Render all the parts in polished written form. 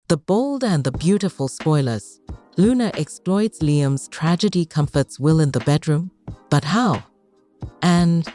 The Bold and the Beautiful spoilers. Luna exploits Liam's tragedy, comforts Will in the bedroom. But how? And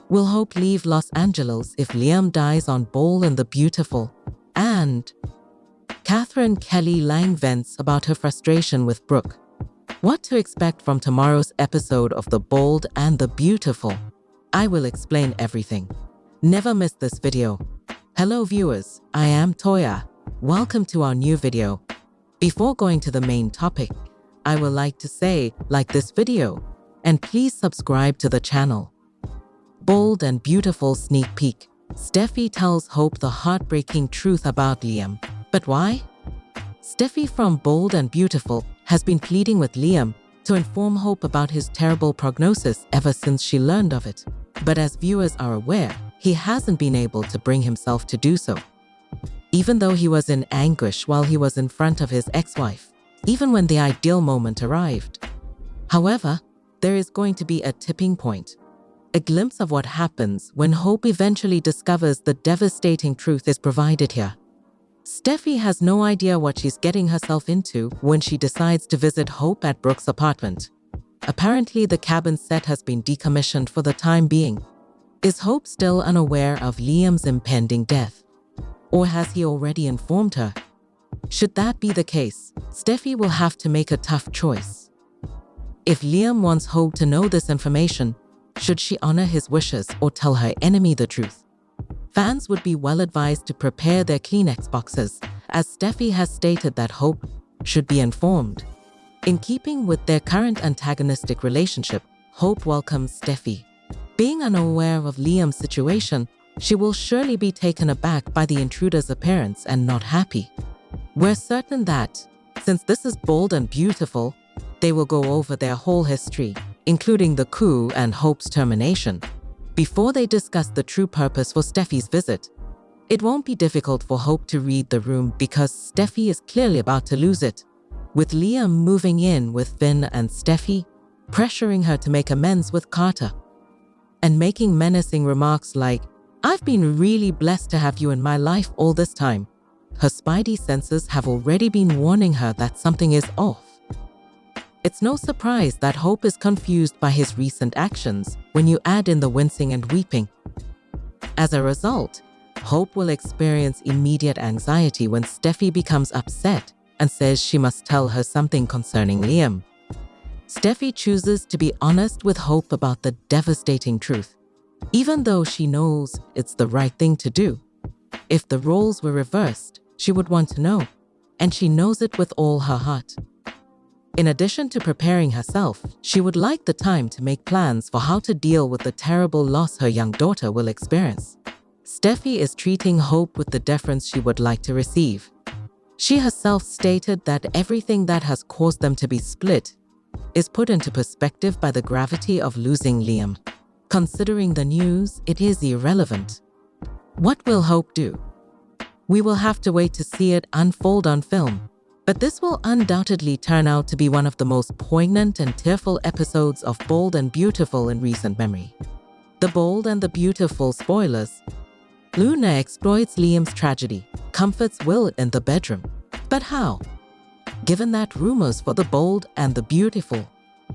will Hope leave Los Angeles if Liam dies on Bold and the Beautiful? And Catherine Kelly Lang vents about her frustration with Brooke. What to expect from tomorrow's episode of The Bold and the Beautiful? I will explain everything. Never miss this video. Hello viewers, I am Toya. Welcome to our new video. Before going to the main topic, I would like to say, like this video, and please subscribe to the channel. Bold and Beautiful sneak peek. Steffi tells Hope the heartbreaking truth about Liam. But why? Steffi from Bold and Beautiful has been pleading with Liam to inform Hope about his terrible prognosis ever since she learned of it. But as viewers are aware, he hasn't been able to bring himself to do so. Even though he was in anguish while he was in front of his ex-wife, even when the ideal moment arrived. However, there is going to be a tipping point. A glimpse of what happens when Hope eventually discovers the devastating truth is provided here. Steffi has no idea what she's getting herself into when she decides to visit Hope at Brooke's apartment. Apparently, the cabin set has been decommissioned for the time being. Is Hope still unaware of Liam's impending death? Or has he already informed her? Should that be the case, Steffi will have to make a tough choice. If Liam wants Hope to know this information, should she honor his wishes or tell her enemy the truth? Fans would be well advised to prepare their Kleenex boxes, as Steffi has stated that Hope should be informed. In keeping with their current antagonistic relationship, Hope welcomes Steffi. Being unaware of Liam's situation, she will surely be taken aback by the intruder's appearance and not happy. We're certain that, since this is Bold and Beautiful, they will go over their whole history, including the coup and Hope's termination, before they discuss the true purpose for Steffi's visit. It won't be difficult for Hope to read the room because Steffi is clearly about to lose it, with Liam moving in with Vin and Steffi, pressuring her to make amends with Carter, and making menacing remarks like, "I've been really blessed to have you in my life all this time." Her spidey senses have already been warning her that something is off. It's no surprise that Hope is confused by his recent actions when you add in the wincing and weeping. As a result, Hope will experience immediate anxiety when Steffi becomes upset and says she must tell her something concerning Liam. Steffi chooses to be honest with Hope about the devastating truth, even though she knows it's the right thing to do. If the roles were reversed, she would want to know, and she knows it with all her heart. In addition to preparing herself, she would like the time to make plans for how to deal with the terrible loss her young daughter will experience. Steffi is treating Hope with the deference she would like to receive. She herself stated that everything that has caused them to be split is put into perspective by the gravity of losing Liam. Considering the news, it is irrelevant. What will Hope do? We will have to wait to see it unfold on film. But this will undoubtedly turn out to be one of the most poignant and tearful episodes of Bold and Beautiful in recent memory. The Bold and the Beautiful spoilers. Luna exploits Liam's tragedy, comforts Will in the bedroom. But how? Given that rumors for The Bold and the Beautiful,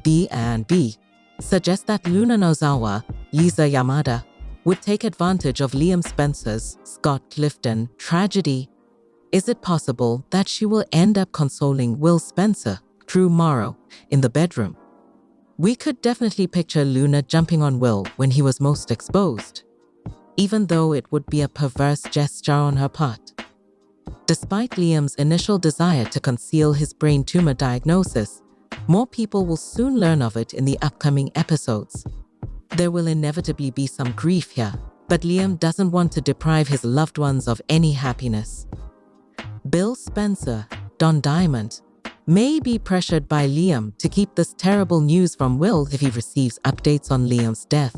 B&B, suggest that Luna Nozawa, Lisa Yamada, would take advantage of Liam Spencer's, Scott Clifton, tragedy, is it possible that she will end up consoling Will Spencer, Drew Morrow, in the bedroom? We could definitely picture Luna jumping on Will when he was most exposed, even though it would be a perverse gesture on her part. Despite Liam's initial desire to conceal his brain tumor diagnosis, more people will soon learn of it in the upcoming episodes. There will inevitably be some grief here, but Liam doesn't want to deprive his loved ones of any happiness. Bill Spencer, Don Diamond, may be pressured by Liam to keep this terrible news from Will if he receives updates on Liam's death.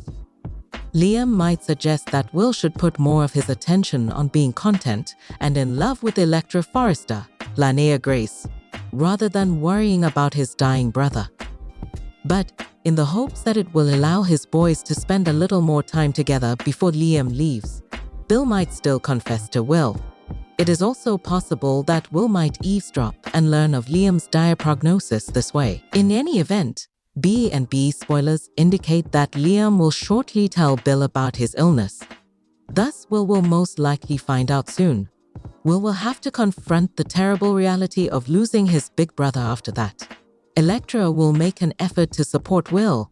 Liam might suggest that Will should put more of his attention on being content and in love with Electra Forrester, Linnea Grace, rather than worrying about his dying brother. But in the hopes that it will allow his boys to spend a little more time together before Liam leaves, Bill might still confess to Will. It is also possible that Will might eavesdrop and learn of Liam's dire prognosis this way. In any event, B&B spoilers indicate that Liam will shortly tell Bill about his illness. Thus, Will most likely find out soon. Will have to confront the terrible reality of losing his big brother after that. Elektra will make an effort to support Will,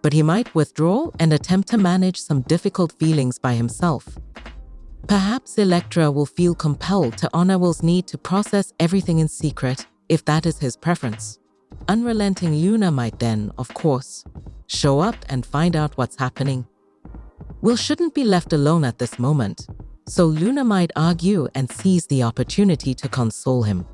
but he might withdraw and attempt to manage some difficult feelings by himself. Perhaps Elektra will feel compelled to honor Will's need to process everything in secret, if that is his preference. Unrelenting Luna might then, of course, show up and find out what's happening. Will shouldn't be left alone at this moment, so Luna might argue and seize the opportunity to console him.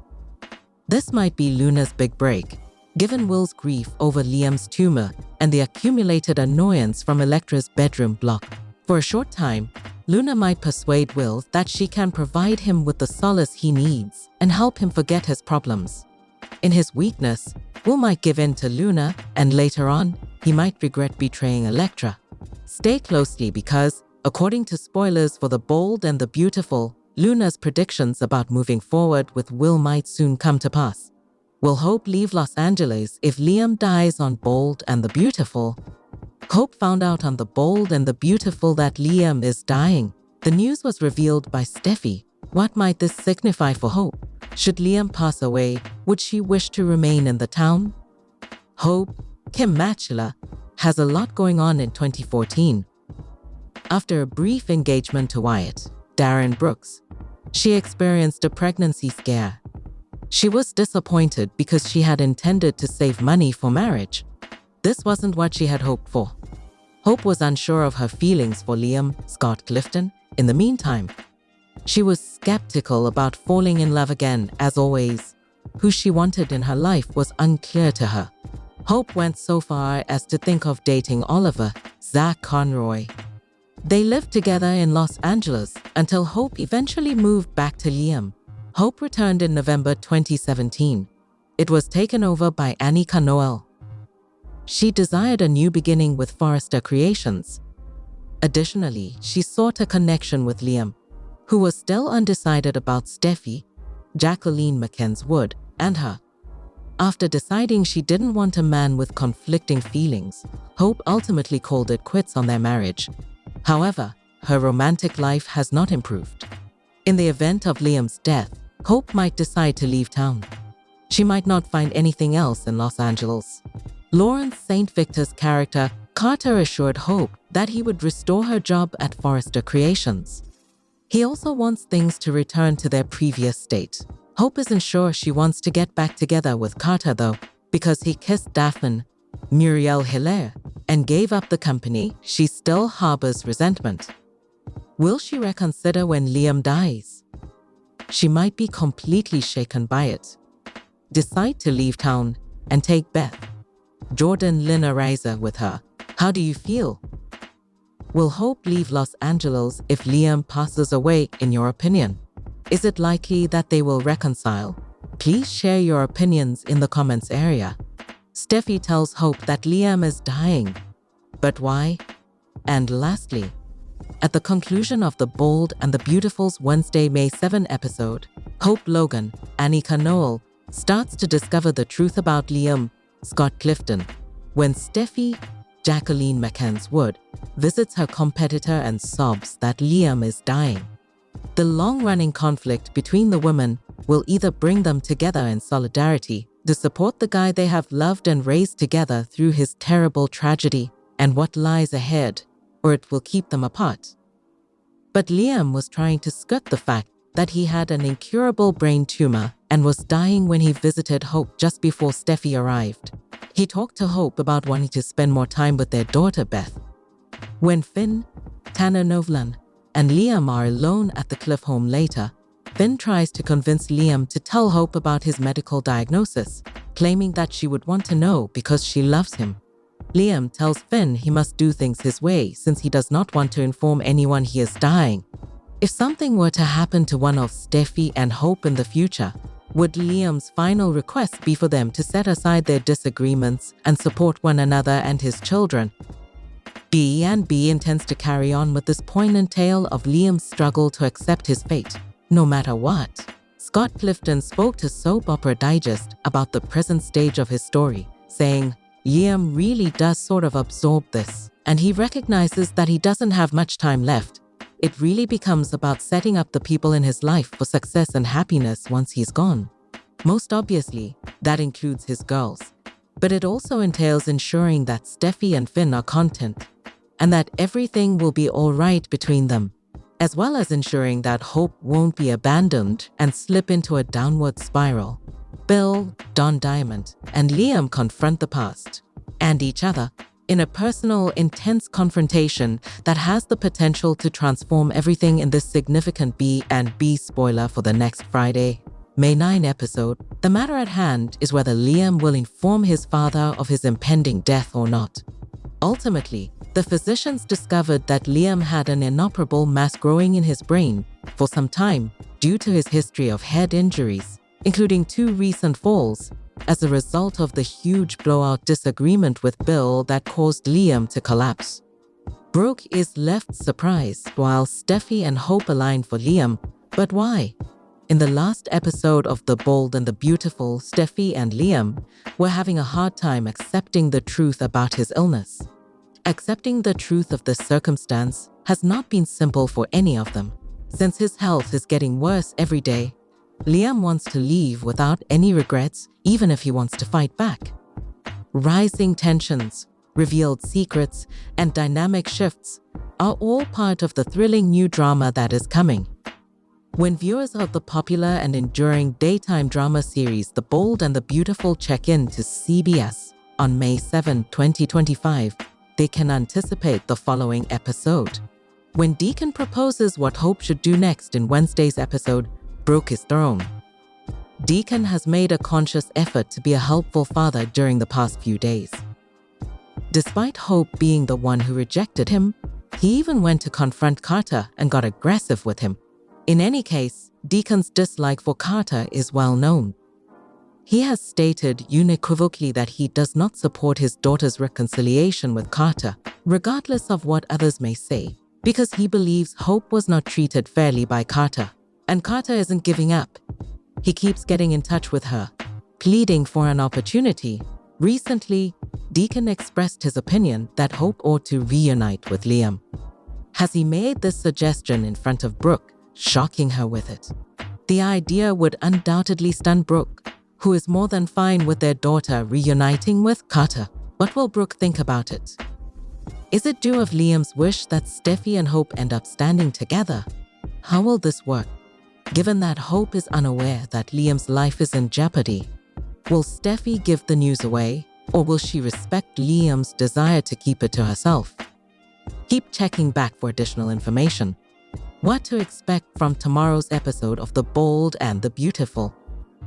This might be Luna's big break, given Will's grief over Liam's tumor and the accumulated annoyance from Elektra's bedroom block. For a short time, Luna might persuade Will that she can provide him with the solace he needs and help him forget his problems. In his weakness, Will might give in to Luna, and later on, he might regret betraying Elektra. Stay closely because, according to spoilers for The Bold and the Beautiful, Luna's predictions about moving forward with Will might soon come to pass. Will Hope leave Los Angeles if Liam dies on Bold and the Beautiful? Hope found out on The Bold and the Beautiful that Liam is dying. The news was revealed by Steffi. What might this signify for Hope? Should Liam pass away, would she wish to remain in the town? Hope, Kim Matchula, has a lot going on in 2014. After a brief engagement to Wyatt, Darren Brooks, she experienced a pregnancy scare. She was disappointed because she had intended to save money for marriage. This wasn't what she had hoped for. Hope was unsure of her feelings for Liam Scott Clifton. In the meantime, she was skeptical about falling in love again. As always, who she wanted in her life was unclear to her. Hope went so far as to think of dating Oliver, Zach Conroy. They lived together in Los Angeles until Hope eventually moved back to Liam. Hope returned in November 2017. It was taken over by Annika Noel. She desired a new beginning with Forrester Creations. Additionally, she sought a connection with Liam, who was still undecided about Steffi, Jacqueline McKenzie Wood, and her. After deciding she didn't want a man with conflicting feelings, Hope ultimately called it quits on their marriage. However, her romantic life has not improved. In the event of Liam's death, Hope might decide to leave town. She might not find anything else in Los Angeles. Lawrence St. Victor's character, Carter, assured Hope that he would restore her job at Forrester Creations. He also wants things to return to their previous state. Hope isn't sure she wants to get back together with Carter though, because he kissed Daphne, Muriel Hilaire, and gave up the company. She still harbors resentment. Will she reconsider when Liam dies? She might be completely shaken by it. Decide to leave town and take Beth, Jordan Lina Reiser with her. How do you feel? Will Hope leave Los Angeles if Liam passes away, in your opinion? Is it likely that they will reconcile? Please share your opinions in the comments area. Steffi tells Hope that Liam is dying. But why? And lastly, at the conclusion of The Bold and the Beautiful's Wednesday, May 7 episode, Hope Logan, Annika Noel, starts to discover the truth about Liam Scott Clifton. When Steffi, Jacqueline McKenzie Wood, visits her competitor and sobs that Liam is dying. The long-running conflict between the women will either bring them together in solidarity to support the guy they have loved and raised together through his terrible tragedy and what lies ahead, or it will keep them apart. But Liam was trying to skirt the fact that he had an incurable brain tumor and was dying when he visited Hope just before Steffi arrived. He talked to Hope about wanting to spend more time with their daughter Beth. When Finn, Tanner Novlan, and Liam are alone at the Cliff home later, Finn tries to convince Liam to tell Hope about his medical diagnosis, claiming that she would want to know because she loves him. Liam tells Finn he must do things his way since he does not want to inform anyone he is dying. If something were to happen to one of Steffi and Hope in the future, would Liam's final request be for them to set aside their disagreements and support one another and his children? B&B intends to carry on with this poignant tale of Liam's struggle to accept his fate. no matter what. Scott Clifton spoke to Soap Opera Digest about the present stage of his story, saying, Liam really does sort of absorb this, and he recognizes that he doesn't have much time left. It really becomes about setting up the people in his life for success and happiness once he's gone. Most obviously, that includes his girls. But it also entails ensuring that Steffi and Finn are content, and that everything will be all right between them, as well as ensuring that Hope won't be abandoned and slip into a downward spiral. Bill, Don Diamond, and Liam confront the past and each other in a personal, intense confrontation that has the potential to transform everything in this significant B&B spoiler for the next Friday, May 9 episode. The matter at hand is whether Liam will inform his father of his impending death or not. Ultimately, the physicians discovered that Liam had an inoperable mass growing in his brain for some time due to his history of head injuries, including 2 recent falls, as a result of the huge blowout disagreement with Bill that caused Liam to collapse. Brooke is left surprised while Steffi and Hope align for Liam, but why? In the last episode of The Bold and the Beautiful, Steffi and Liam were having a hard time accepting the truth about his illness. Accepting the truth of this circumstance has not been simple for any of them. Since his health is getting worse every day, Liam wants to leave without any regrets, even if he wants to fight back. Rising tensions, revealed secrets, and dynamic shifts are all part of the thrilling new drama that is coming. When viewers of the popular and enduring daytime drama series The Bold and the Beautiful check in to CBS on May 7, 2025, they can anticipate the following episode. When Deacon proposes what Hope should do next in Wednesday's episode, Brooke is thrown. Deacon has made a conscious effort to be a helpful father during the past few days. Despite Hope being the one who rejected him, he even went to confront Carter and got aggressive with him. In any case, Deacon's dislike for Carter is well known. He has stated unequivocally that he does not support his daughter's reconciliation with Carter, regardless of what others may say, because he believes Hope was not treated fairly by Carter, and Carter isn't giving up. He keeps getting in touch with her, pleading for an opportunity. Recently, Deacon expressed his opinion that Hope ought to reunite with Liam. Has he made this suggestion in front of Brooke, shocking her with it? The idea would undoubtedly stun Brooke, who is more than fine with their daughter reuniting with Carter. What will Brooke think about it? Is it due of Liam's wish that Steffi and Hope end up standing together? How will this work? Given that Hope is unaware that Liam's life is in jeopardy, will Steffi give the news away, or will she respect Liam's desire to keep it to herself? Keep checking back for additional information. What to expect from tomorrow's episode of The Bold and the Beautiful?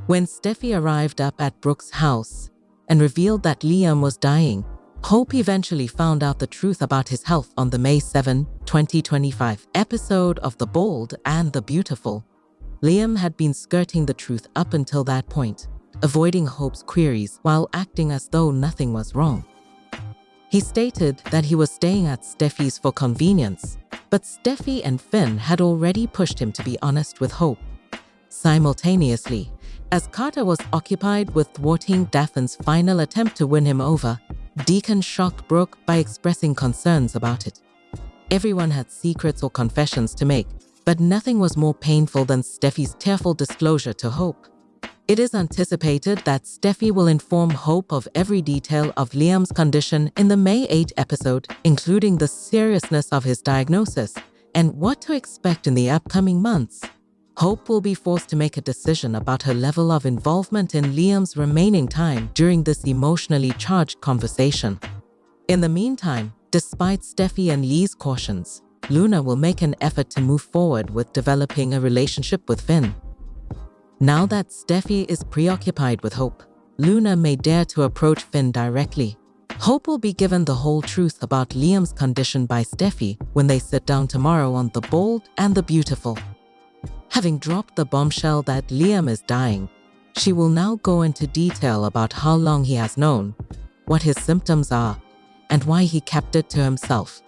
When Steffi arrived up at Brooke's house and revealed that Liam was dying, Hope eventually found out the truth about his health on the May 7, 2025 episode of The Bold and the Beautiful. Liam had been skirting the truth up until that point, avoiding Hope's queries while acting as though nothing was wrong. He stated that he was staying at Steffi's for convenience, but Steffi and Finn had already pushed him to be honest with Hope. Simultaneously, as Carter was occupied with thwarting Daphn's final attempt to win him over, Deacon shocked Brooke by expressing concerns about it. Everyone had secrets or confessions to make, but nothing was more painful than Steffi's tearful disclosure to Hope. It is anticipated that Steffi will inform Hope of every detail of Liam's condition in the May 8 episode, including the seriousness of his diagnosis and what to expect in the upcoming months. Hope will be forced to make a decision about her level of involvement in Liam's remaining time during this emotionally charged conversation. In the meantime, despite Steffi and Lee's cautions, Luna will make an effort to move forward with developing a relationship with Finn. Now that Steffi is preoccupied with Hope, Luna may dare to approach Finn directly. Hope will be given the whole truth about Liam's condition by Steffi when they sit down tomorrow on The Bold and the Beautiful. Having dropped the bombshell that Liam is dying, she will now go into detail about how long he has known, what his symptoms are, and why he kept it to himself.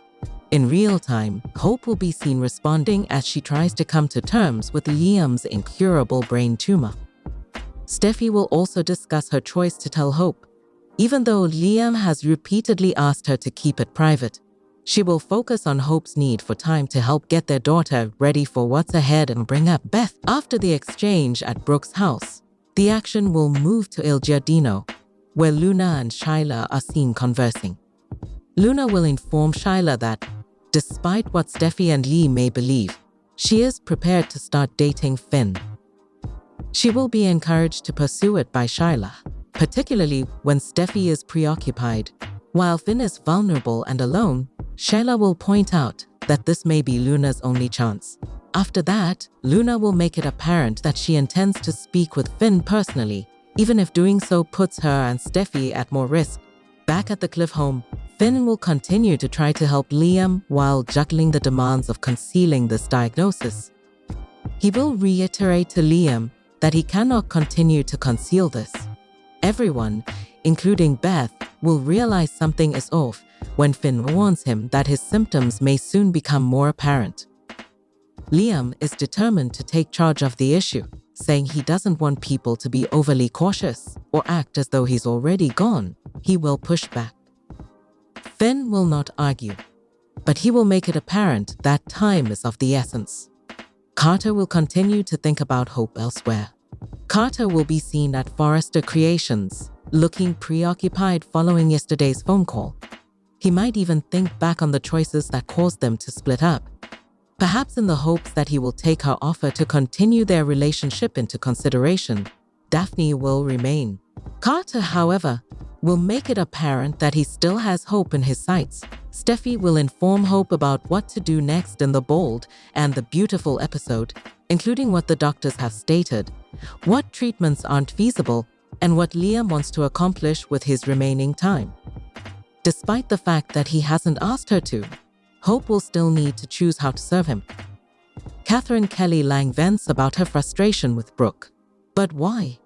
In real time, Hope will be seen responding as she tries to come to terms with Liam's incurable brain tumor. Steffi will also discuss her choice to tell Hope. Even though Liam has repeatedly asked her to keep it private, she will focus on Hope's need for time to help get their daughter ready for what's ahead and bring up Beth. After the exchange at Brooke's house, the action will move to Il Giardino, where Luna and Shyla are seen conversing. Luna will inform Shyla that, despite what Steffi and Lee may believe, she is prepared to start dating Finn. She will be encouraged to pursue it by Shyla, particularly when Steffi is preoccupied. While Finn is vulnerable and alone, Shyla will point out that this may be Luna's only chance. After that, Luna will make it apparent that she intends to speak with Finn personally, even if doing so puts her and Steffi at more risk. Back at the Cliff home, Finn will continue to try to help Liam while juggling the demands of concealing this diagnosis. He will reiterate to Liam that he cannot continue to conceal this. Everyone, including Beth, will realize something is off when Finn warns him that his symptoms may soon become more apparent. Liam is determined to take charge of the issue, saying he doesn't want people to be overly cautious or act as though he's already gone. He will push back. Finn will not argue, but he will make it apparent that time is of the essence. Carter will continue to think about Hope elsewhere. Carter will be seen at Forrester Creations, looking preoccupied following yesterday's phone call. He might even think back on the choices that caused them to split up, perhaps in the hopes that he will take her offer to continue their relationship into consideration. Daphne will remain. Carter, however, will make it apparent that he still has Hope in his sights. Steffi will inform Hope about what to do next in the Bold and the Beautiful episode, including what the doctors have stated, what treatments aren't feasible, and what Liam wants to accomplish with his remaining time. Despite the fact that he hasn't asked her to, Hope will still need to choose how to serve him. Catherine Kelly Lang vents about her frustration with Brooke. But why?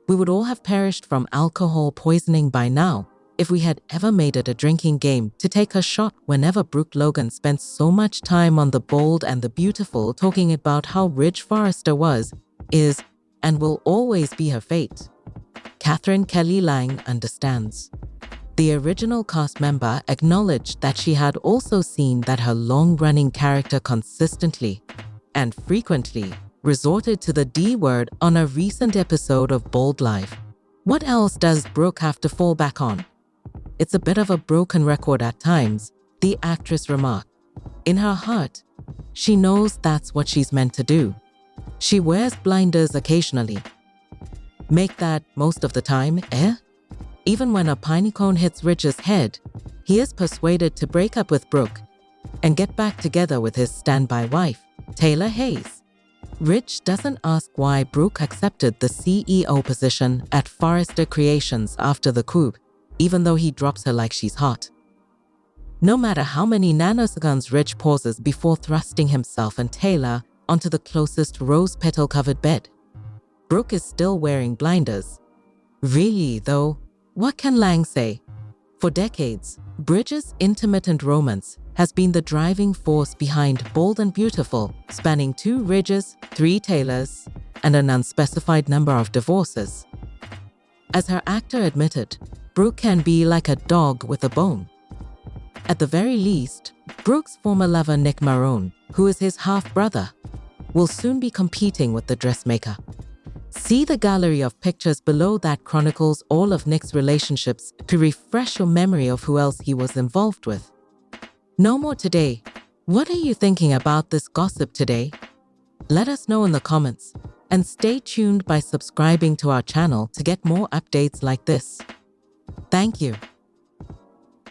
We would all have perished from alcohol poisoning by now if we had ever made it a drinking game to take a shot whenever Brooke Logan spent so much time on the Bold and the Beautiful talking about how rich Forrester was, is, and will always be her fate. Catherine Kelly Lang understands. The original cast member acknowledged that she had also seen that her long-running character consistently and frequently resorted to the D word on a recent episode of Bold Live. What else does Brooke have to fall back on? It's a bit of a broken record at times, the actress remarked. In her heart, she knows that's what she's meant to do. She wears blinders occasionally. Make that most of the time, eh? Even when a pinecone hits Rich's head, he is persuaded to break up with Brooke and get back together with his standby wife, Taylor Hayes. Rich doesn't ask why Brooke accepted the CEO position at Forrester Creations after the coup, even though he drops her like she's hot. No matter how many nanoseconds Rich pauses before thrusting himself and Taylor onto the closest rose petal-covered bed, Brooke is still wearing blinders. Really, though, what can Lang say? For decades, Bridges' intermittent romance has been the driving force behind Bold and Beautiful, spanning 2 Ridges, 3 Taylors, and an unspecified number of divorces. As her actor admitted, Brooke can be like a dog with a bone. At the very least, Brooke's former lover Nick Marone, who is his half-brother, will soon be competing with the dressmaker. See the gallery of pictures below that chronicles all of Nick's relationships to refresh your memory of who else he was involved with. No more today. What are you thinking about this gossip today? Let us know in the comments, and stay tuned by subscribing to our channel to get more updates like this. Thank you.